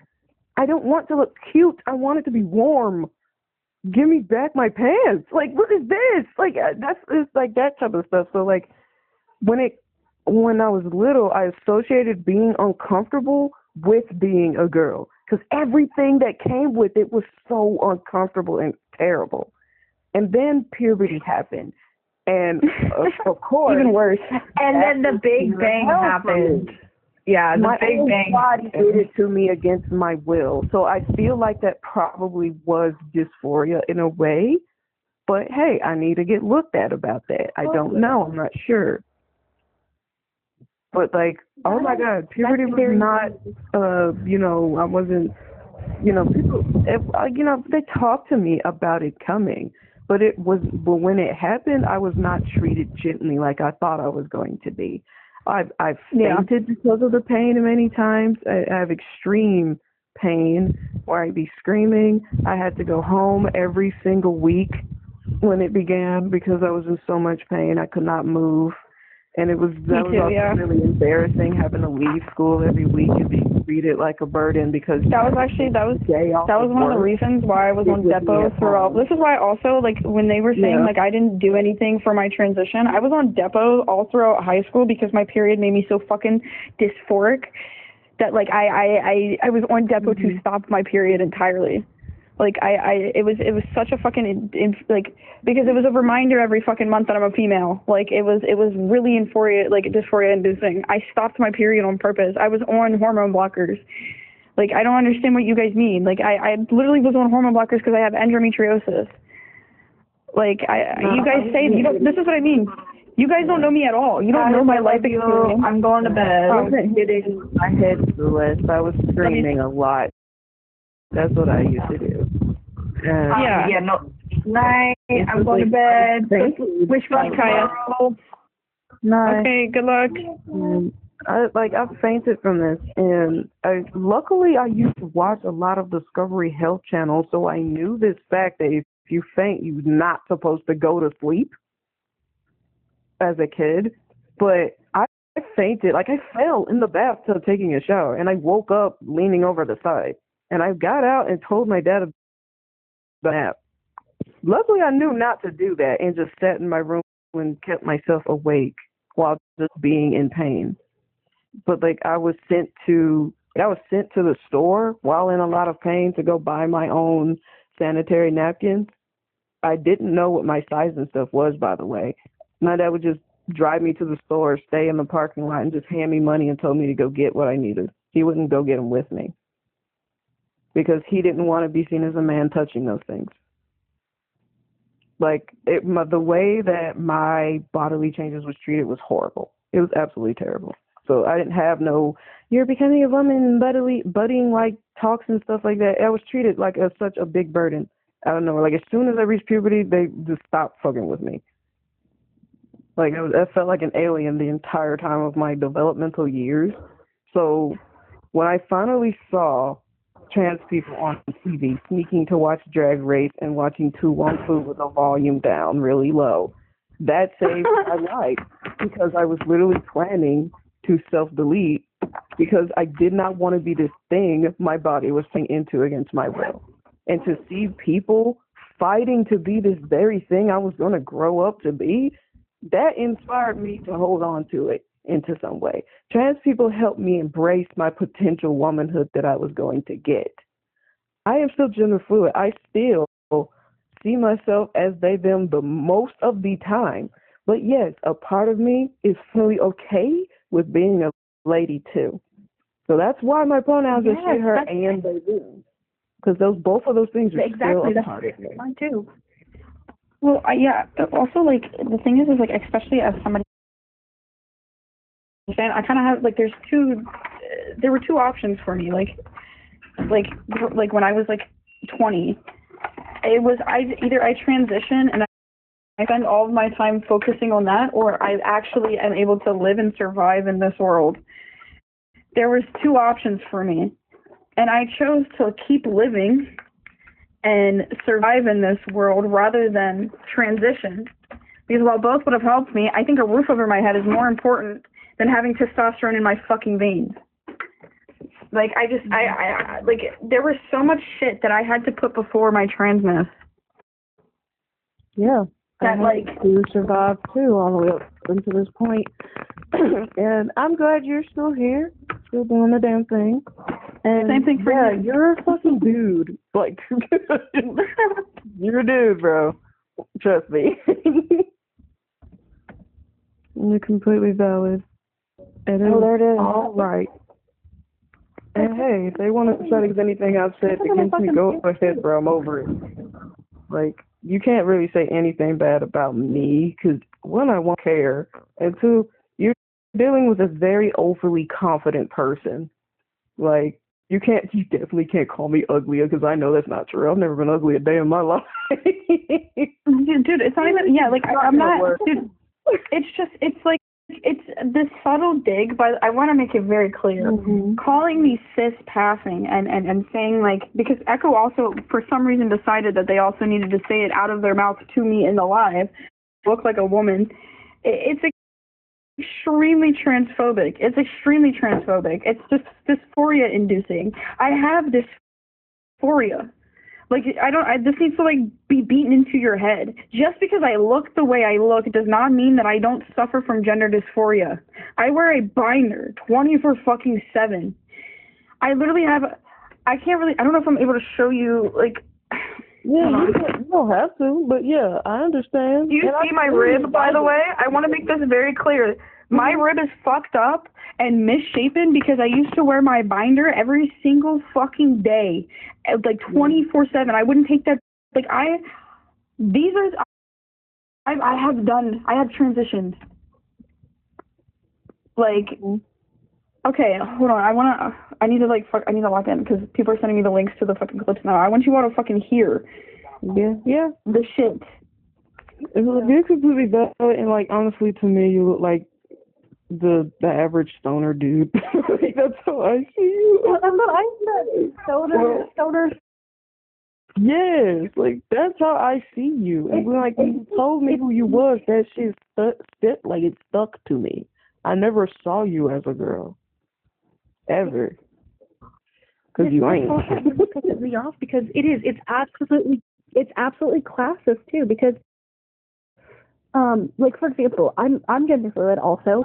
I: I don't want to look cute. I want it to be warm. Give me back my pants. Like, what is this? Like, it's like that type of stuff. So like, when I was little, I associated being uncomfortable with being a girl because everything that came with it was so uncomfortable and terrible. And then puberty happened, and of course,
G: even worse. And then the Big Bang happened. Yeah, the Big Bang.
I: My body did it to me against my will. So I feel like that probably was dysphoria in a way. But hey, I need to get looked at about that. I don't know. I'm not sure. But like, oh my God, puberty was not, I wasn't, people, they talked to me about it coming, but when it happened, I was not treated gently like I thought I was going to be. I've fainted because of the pain many times. I have extreme pain where I'd be screaming. I had to go home every single week when it began because I was in so much pain. I could not move. And that was really embarrassing having to leave school every week and be treated like a burden because
M: that was one of the reasons why I was on Depo throughout. This is why also, like, when they were saying like I didn't do anything for my transition, I was on Depo all throughout high school because my period made me so fucking dysphoric that like I was on Depo to stop my period entirely. Like, it was such a fucking, like, because it was a reminder every fucking month that I'm a female. Like, it was really dysphoria inducing. I stopped my period on purpose. I was on hormone blockers. Like, I don't understand what you guys mean. Like, I literally was on hormone blockers because I have endometriosis. Like, you guys say, this is what I mean. You guys don't know me at all. You don't know my life experience.
G: I'm going to bed.
I: I was hitting my head to the list. I was screaming a lot. That's what I used to do.
G: No. Night. I'm going to bed.
M: Wish luck, Kaya.
I: Night.
M: Okay, good luck.
I: I fainted from this, and luckily I used to watch a lot of Discovery Health Channel, so I knew this fact that if you faint, you're not supposed to go to sleep as a kid. But I fainted, like I fell in the bathtub taking a shower, and I woke up leaning over the side. And I got out and told my dad about the nap. Luckily, I knew not to do that and just sat in my room and kept myself awake while just being in pain. But like I was sent to the store while in a lot of pain to go buy my own sanitary napkins. I didn't know what my size and stuff was, by the way. My dad would just drive me to the store, stay in the parking lot, and just hand me money and told me to go get what I needed. He wouldn't go get them with me, because he didn't want to be seen as a man touching those things. Like, the way that my bodily changes was treated was horrible. It was absolutely terrible. So I didn't have no, you're becoming a woman, budding like talks and stuff like that. I was treated like such a big burden. I don't know, like as soon as I reached puberty, they just stopped fucking with me. Like, I felt like an alien the entire time of my developmental years. So when I finally saw trans people on TV sneaking to watch Drag Race and watching Tu Wong Fu with the volume down really low, that saved my life, because I was literally planning to self-delete because I did not want to be this thing my body was playing into against my will. And to see people fighting to be this very thing I was going to grow up to be, that inspired me to hold on to it into some way. Trans people helped me embrace my potential womanhood that I was going to get. I am still gender fluid. I still see myself as they, them the most of the time. But yes, a part of me is fully okay with being a lady too. So that's why my pronouns are she, her, and they, them. Because both of those things are still a part of me.
M: Mine too. Well, yeah. Also, like, the thing is like, especially as somebody, I kind of have, like, there were two options for me. Like when I was like 20, it was either I transition and I spend all of my time focusing on that, or I actually am able to live and survive in this world. There was two options for me, and I chose to keep living and survive in this world rather than transition. Because while both would have helped me, I think a roof over my head is more important than having testosterone in my fucking veins. Like, I like, there was so much shit that I had to put before my transness.
I: Yeah.
M: That, like,
I: to survive too, all the way up until this point. And I'm glad you're still here, still doing the damn thing. And
M: same thing for you.
I: You're a fucking dude. Like, you're a dude, bro. Trust me. You're completely valid. And there it is. All right. And hey, if they want to try to get anything I've said against me, go ahead, bro. I'm over it. Like, you can't really say anything bad about me, because one, I won't care, and two, you're dealing with a very overly confident person. Like, you definitely can't call me ugly, because I know that's not true. I've never been ugly a day in my life.
M: Dude, it's not even, yeah, like, I'm not, dude, it's like, it's this subtle dig, but I want to make it very clear. Mm-hmm. Calling me cis passing and saying, like, because Echo also, for some reason, decided that they also needed to say it out of their mouth to me in the live, look like a woman. It's extremely transphobic. It's just dysphoria inducing. I have dysphoria. Like, this needs to, like, be beaten into your head. Just because I look the way I look does not mean that I don't suffer from gender dysphoria. I wear a binder 24/7. I literally have, I don't know if I'm able to show you, like,
I: Yeah, you don't have to, but yeah, I understand.
M: Do you see my rib, by the way? I want to make this very clear. My rib is fucked up and misshapen because I used to wear my binder every single fucking day, like 24/7. I wouldn't take that. Like I have transitioned. Like, okay, hold on. I need to lock in because people are sending me the links to the fucking clips now. I want you all to fucking hear.
I: Yeah.
M: The shit.
I: You're completely valid, and like honestly, to me, you look like the average stoner dude. Like, that's how I see you.
D: Stoner.
I: Yes, like that's how I see you. And when you told me who you was, that shit it stuck to me. I never saw you as a girl, ever. Because you ain't.
D: Pisses me off because it's absolutely classist too. Because like for example, I'm gender fluid also.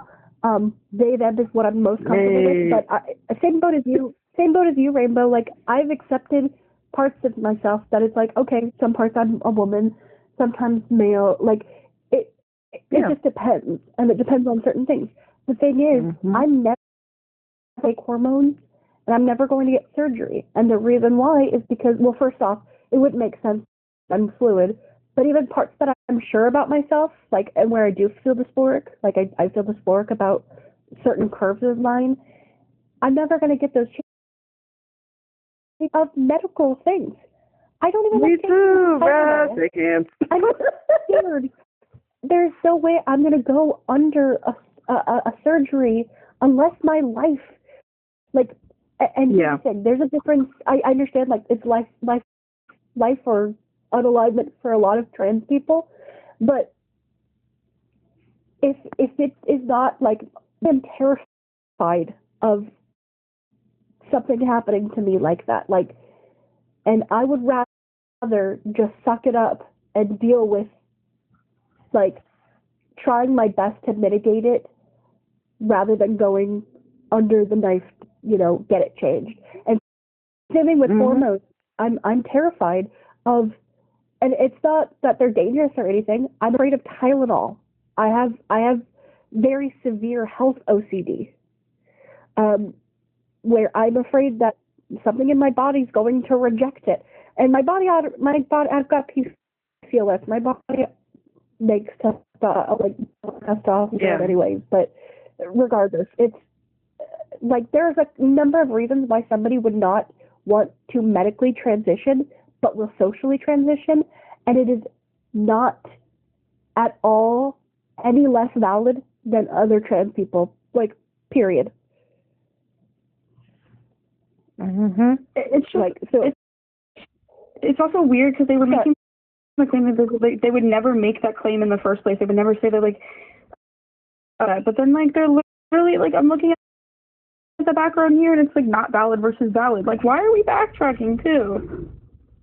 D: They them is what I'm most comfortable with. But same boat as you, Rainbow. Like I've accepted parts of myself that it's like, okay, some parts I'm a woman, sometimes male. Like it just depends, and it depends on certain things. The thing is, I'm never take hormones, and I'm never going to get surgery. And the reason why is because, well, first off, it wouldn't make sense. I'm fluid, but even parts that I'm sure about myself, like, and where I do feel dysphoric, like I feel dysphoric about certain curves of mine, I'm never going to get those changes of medical things. I don't even.
I: Me too, bruh. They can.
D: I'm scared. There's no way I'm going to go under a surgery unless my life, like, and here's the thing, there's a difference. I understand, like, it's life or unalignment for a lot of trans people, but if it is not, like, I'm terrified of something happening to me like that, like, and I would rather just suck it up and deal with, like, trying my best to mitigate it rather than going under the knife, get it changed. And same thing with hormones. I'm terrified of, and it's not that they're dangerous or anything. I'm afraid of Tylenol. I have very severe health OCD, where I'm afraid that something in my body's going to reject it. And my body, I've got PCOS. My body makes testosterone anyways, but regardless, it's like there's a number of reasons why somebody would not want to medically transition but will socially transition, and it is not at all any less valid than other trans people, like, period.
M: It's just, like, so it's also weird because they were making the claim that they would never make that claim in the first place. They would never say that, like, but then, like, they're literally, like, I'm looking at the background here and it's, like, not valid versus valid. Like, why are we backtracking too?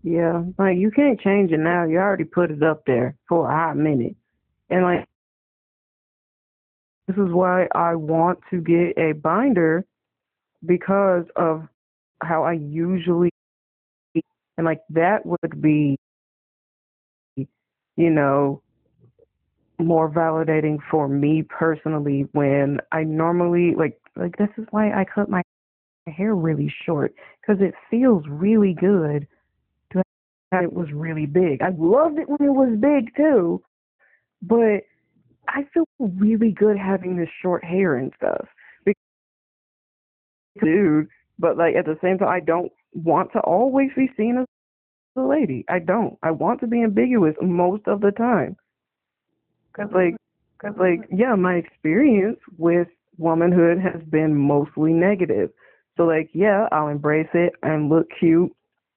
I: Yeah, like, you can't change it now. You already put it up there for a hot minute. And, like, this is why I want to get a binder, because of how I usually, and, like, that would be, more validating for me personally when I normally, like this is why I cut my hair really short, because it feels really good to have it was really big. I loved it when it was big too, but I feel really good having this short hair and stuff. Dude, but, like, at the same time, I don't want to always be seen as a lady. I don't. I want to be ambiguous most of the time. Cause yeah, my experience with womanhood has been mostly negative. So, like, yeah, I'll embrace it and look cute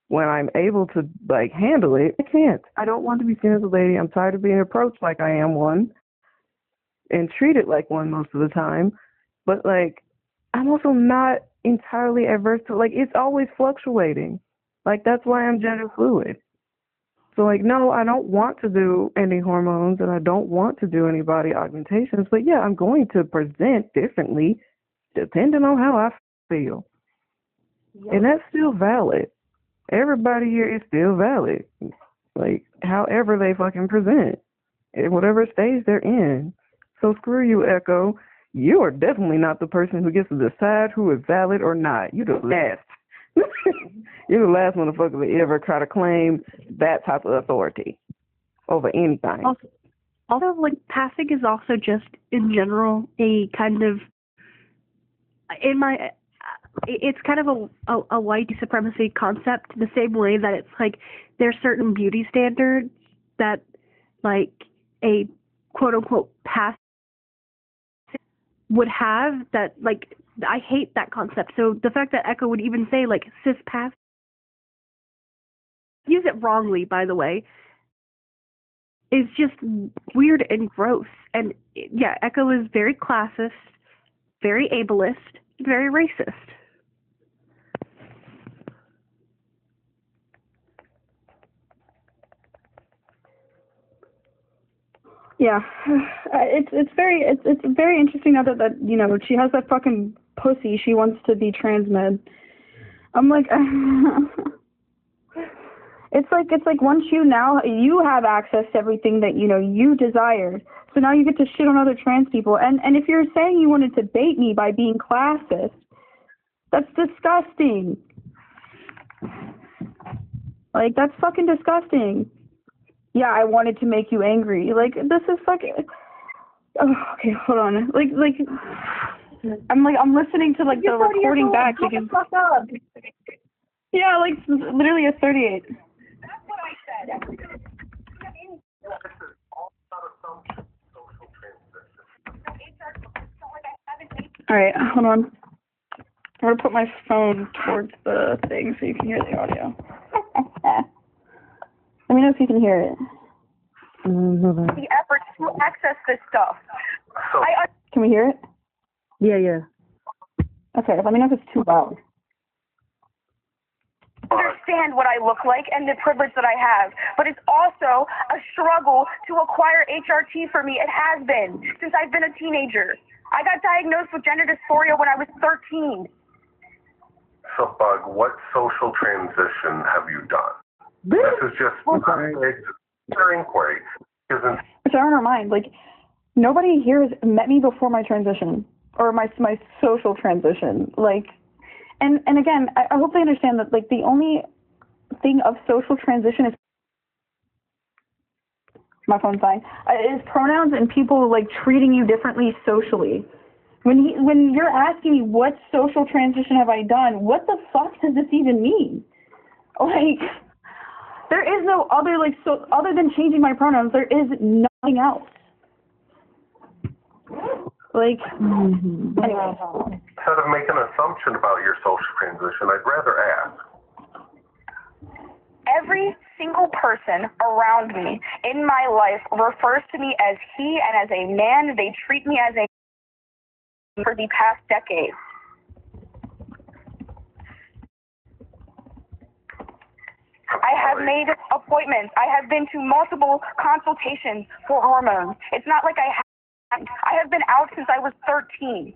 I: when I'm able to, like, handle it. I can't. I don't want to be seen as a lady. I'm tired of being approached like I am one and treated like one most of the time. But, like, I'm also not entirely averse to, like, it's always fluctuating. Like, that's why I'm gender fluid. So, like, no, I don't want to do any hormones and I don't want to do any body augmentations. But, yeah, I'm going to present differently depending on how I feel. Yep. And that's still valid. Everybody here is still valid. Like, however they fucking present. Whatever stage they're in. So screw you, Echo. You are definitely not the person who gets to decide who is valid or not. You're the last. You're the last motherfucker to ever try to claim that type of authority over anything.
J: Also, like, passing is also just, in general, a kind of, it's kind of a white supremacy concept, the same way that it's like, there's certain beauty standards that, like, a quote-unquote pass would have that, like, I hate that concept. So the fact that Echo would even say, like, cis pass, use it wrongly, by the way, is just weird and gross. And yeah, Echo is very classist, very ableist, very racist.
M: Yeah, it's very interesting now that you know she has that fucking pussy. She wants to be transmed. I'm like, it's like once you have access to everything that you desired. So now you get to shit on other trans people. And if you're saying you wanted to bait me by being classist, that's disgusting. Like, that's fucking disgusting. Yeah, I wanted to make you angry. Like, this is fucking... Oh, okay, hold on. Like, I'm listening to, like, the recording back.
G: Shut the fuck up.
M: Yeah, like, literally a 38.
C: That's what I said.
M: Alright, hold on. I'm gonna put my phone towards the thing so you can hear the audio. Let me know if you can hear it.
C: The efforts to access this stuff.
M: Can we hear it?
I: Yeah.
M: Okay, let me know if it's too loud.
C: Understand what I look like and the privilege that I have, but it's also a struggle to acquire HRT for me. It has been since I've been a teenager. I got diagnosed with gender dysphoria when I was 13.
N: So, Bug, what social transition have you done? This is just their inquiry.
M: Which I don't mind. Like, nobody here has met me before my transition or my social transition. Like, and again, I hope they understand that, like, the only thing of social transition is my phone's fine. Is pronouns and people, like, treating you differently socially. When you're asking me what social transition have I done, what the fuck does this even mean? Like, there is no other, like, so other than changing my pronouns, there is nothing else. Like, anyway.
N: Instead of making an assumption about your social transition, I'd rather ask.
C: Every single person around me in my life refers to me as he, and as a man, they treat me as a for the past decade. I have made appointments. I have been to multiple consultations for hormones. It's not like I have been out since I was 13.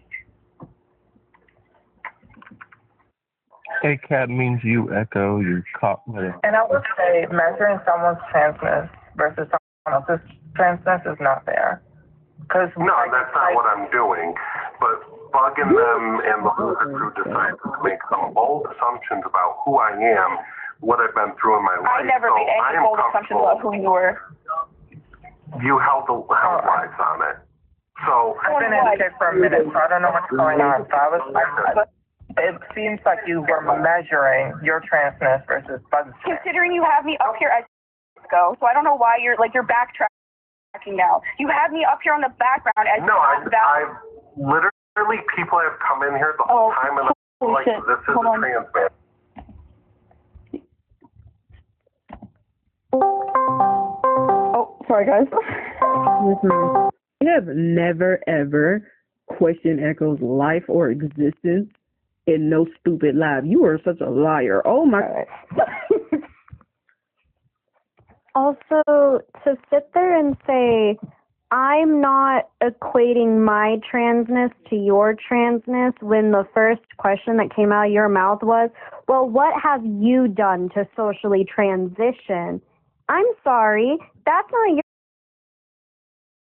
O: Hey, Cat means you, Echo. You caught me.
P: And I would say measuring someone's transness versus someone else's transness is not fair.
N: No, that's not what I'm doing. But bugging them and the Loser Crew decided to make some bold assumptions about who I am, what I've been through in my life.
C: I never made any bold assumptions about who you were.
N: You held the lights on it. So
P: I've been educated for a minute, so I don't know what's going on. So it seems like you were measuring your transness versus Bug's.
C: Considering you have me up here as go, so I don't know why you're backtracking now. You have me up here on the background as
N: I've literally, people have come in here the whole time and I'm like,
M: shit.
N: This is
M: Hold
N: a
M: on.
N: trans man.
M: Oh, sorry, guys.
I: Listen, I have never, ever questioned Echo's life or existence in no stupid life. You are such a liar. Oh, my God.
F: Also, to sit there and say, I'm not equating my transness to your transness when the first question that came out of your mouth was, well, what have you done to socially transition?
Q: I'm sorry. That's not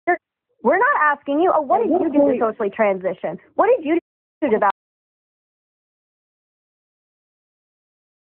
Q: your. We're not asking you. Oh, what did you do to socially transition? What did you do to develop?